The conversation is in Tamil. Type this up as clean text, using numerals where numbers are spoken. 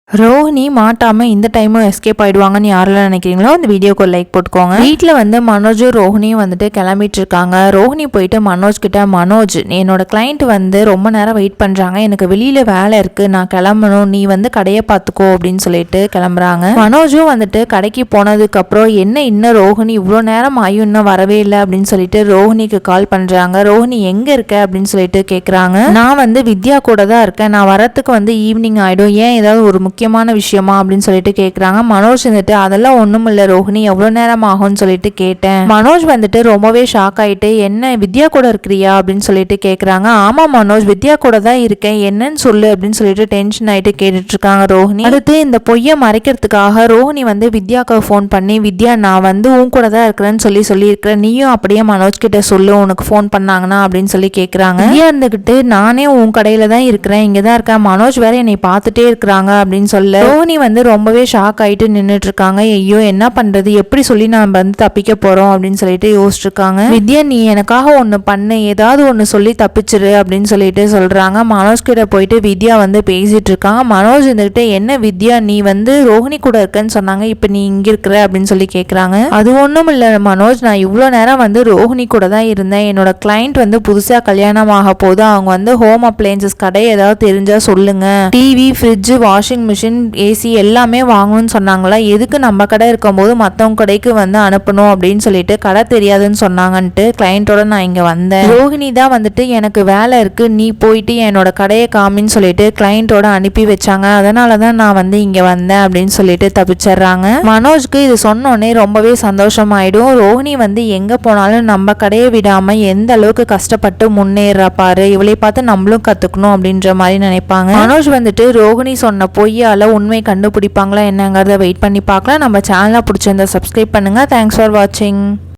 ரோஹிணி மாட்டாம இந்த டைமும் எஸ்கேப் ஆயிடுவாங்கன்னு யாரெல்லாம் நினைக்கிறீங்களோ அந்த வீடியோக்கு ஒரு லைக் போட்டுக்கோங்க. வீட்டில் வந்து மனோஜும் ரோஹிணியும் வந்துட்டு கிளம்பிட்டு இருக்காங்க. ரோஹிணி போயிட்டு மனோஜ் கிட்ட, மனோஜ் என்னோட கிளைண்ட் வந்து ரொம்ப நேரம் வெயிட் பண்றாங்க, எனக்கு வெளியில வேலை இருக்கு, நான் கிளம்பணும், நீ வந்து கடையை பார்த்துக்கோ அப்படின்னு சொல்லிட்டு கிளம்புறாங்க. மனோஜும் வந்துட்டு கடைக்கு போனதுக்கு அப்புறம் என்ன இன்னும் ரோஹிணி இவ்வளோ நேரம் ஆயும் இன்னும் வரவே இல்லை அப்படின்னு சொல்லிட்டு ரோஹிணிக்கு கால் பண்றாங்க. ரோஹிணி எங்க இருக்க அப்படின்னு சொல்லிட்டு கேட்குறாங்க. நான் வந்து வித்யா கூட தான் இருக்கேன், நான் வரத்துக்கு வந்து ஈவினிங் ஆயிடும், ஏன் ஏதாவது ஒரு முக்கியமான விஷயமா அப்படின்னு சொல்லிட்டு கேட்குறாங்க. மனோஜ் வந்துட்டு அதெல்லாம் ஒன்றும் இல்லை ரோஹிணி, எவ்வளோ நேரம் ஆகும்னு சொல்லிட்டு கேட்டேன். மனோஜ் வந்துட்டு ரொம்பவே ஷாக் ஆயிட்டு, என்ன வித்யா கூட இருக்கிறியா அப்படின்னு சொல்லிட்டு கேட்குறாங்க. ஆமா மனோஜ், வித்யா கூட தான் இருக்கேன், என்னன்னு சொல்லு அப்படின்னு சொல்லிட்டு டென்ஷன் ஆயிட்டு கேட்டுட்டு இருக்காங்க ரோஹிணி. அடுத்து இந்த பொய்யை மறைக்கிறதுக்காக ரோஹிணி வந்து வித்யாவுக்கு ஃபோன் பண்ணி, வித்யா நான் வந்து உன் கூட தான் இருக்கிறேன்னு சொல்லியிருக்கிறேன், நீயும் அப்படியே மனோஜ் கிட்ட சொல்லு உனக்கு ஃபோன் பண்ணாங்கன்னா அப்படின்னு சொல்லி கேட்குறாங்க. வித்யா இருந்துகிட்டு நானே உன் கடையில தான் இருக்கிறேன், இங்கே தான் இருக்கேன், மனோஜ் வேற என்னை பார்த்துட்டே இருக்கிறாங்க அப்படின்னு சொல்ல ரோஹிணி வந்து ரொம்பவே ஷாக் ஆயிட்டு நின்றுட்டு இருக்காங்க. ஐயோ என்ன பண்றது, எப்படி சொல்லி நான் வந்து தப்பிக்க போறோம் அப்படின்னு சொல்லிட்டு யோசிச்சு இருக்காங்க. வித்யா நீ எனக்காக ஒண்ணு பண்ணு, ஏதாவது ஒண்ணு சொல்லி தப்பிச்சிரு அப்படின்னு சொல்லிட்டு சொல்றாங்க. மனோஜ் கிட்ட போயிட்டு வித்யா வந்து பேசிட்டு இருக்காங்க. மனோஜ் இருந்துகிட்டு என்ன வித்யா நீ வந்து ரோஹிணி கூட இருக்கன்னு சொன்னாங்க, இப்ப நீ இங்க இருக்கிற அப்படின்னு சொல்லி கேக்குறாங்க. அது ஒண்ணும் இல்ல மனோஜ், நான் இவ்வளவு நேரம் வந்து ரோஹிணி கூட தான் இருந்தேன், என்னோட கிளைண்ட் வந்து புதுசா கல்யாணம் ஆக போது, அவங்க வந்து ஹோம் அப்ளையன்சஸ் கடை ஏதாவது தெரிஞ்சா சொல்லுங்க, TV fridge washing machine AC எல்லாமே வாங்கணும்னு சொன்னாங்களா, எதுக்கு நம்ம கடை இருக்கும்போது மற்றவங்க கடைக்கு வந்து அனுப்பணும் அப்படின்னு சொல்லிட்டு கடை தெரியாதுன்னு சொன்னாங்கன்ட்டு கிளைண்ட்டோட நான் இங்கே வந்தேன். ரோஹிணி தான் வந்துட்டு எனக்கு வேலை இருக்கு, நீ போயிட்டு என்னோட கடையை காமின்னு சொல்லிட்டு கிளைண்ட்டோட அனுப்பி வச்சாங்க, அதனால தான் நான் வந்து இங்கே வந்தேன் அப்படின்னு சொல்லிட்டு தப்பிச்சிடுறாங்க. மனோஜ்க்கு இது சொன்னோடனே ரொம்பவே சந்தோஷமாயிடும். ரோஹிணி வந்து எங்கே போனாலும் நம்ம கடையை விடாம எந்த அளவுக்கு கஷ்டப்பட்டு முன்னேறா பாரு, இவளை பார்த்து நம்மளும் கற்றுக்கணும் அப்படின்ற மாதிரி நினைப்பாங்க. மனோஜ் வந்துட்டு ரோஹிணி சொன்ன பொய்யால உண்மை கண்டுபிடிப்பாங்களா என்னங்கிறத வெயிட் பண்ணி பார்க்கலாம். நம்ம சேனலை பிடிச்சிருந்தா சப்ஸ்கிரைப் பண்ணுங்க. தேங்க்ஸ் ஃபார் வாட்சிங்.